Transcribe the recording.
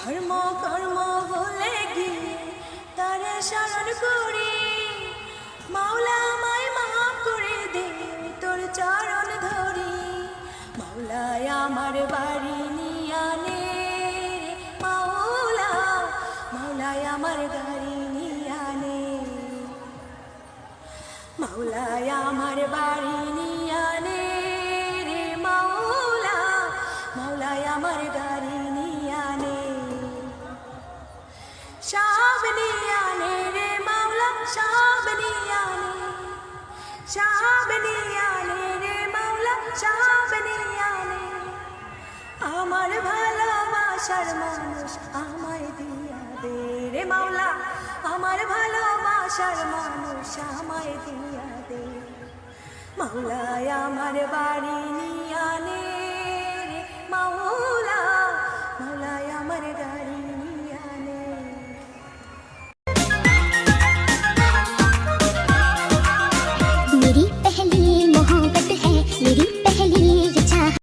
ধর্ম কর্ম ভুলে গিয়ে তারে স্মরণ করি। মাওলা আমায় মাফ করে দে, তোর চরণ ধরি। মাওলায় আমার বাড়ি নিয়ানে মাওলা, মাওলায় আমার গাড়ি নিয়ানে। মাওলায় আমার বাড়ি নিয়ানে রে মাওলা, মাওলায় আমার গাড়ি নিয়ানে। সব নিয়ানে রে মাওলা, সব নিয়ানে, সব নিয়ানে রে মাওলা, সব নিয়ানে। আমার ভালোবাসার মানুষ আমায় দিয়া দে রে মাওলা, আমার ভালোবাসার মানুষ আমায় দিয়া দে। মাওলায় আমার বাড়ি নিয়ানে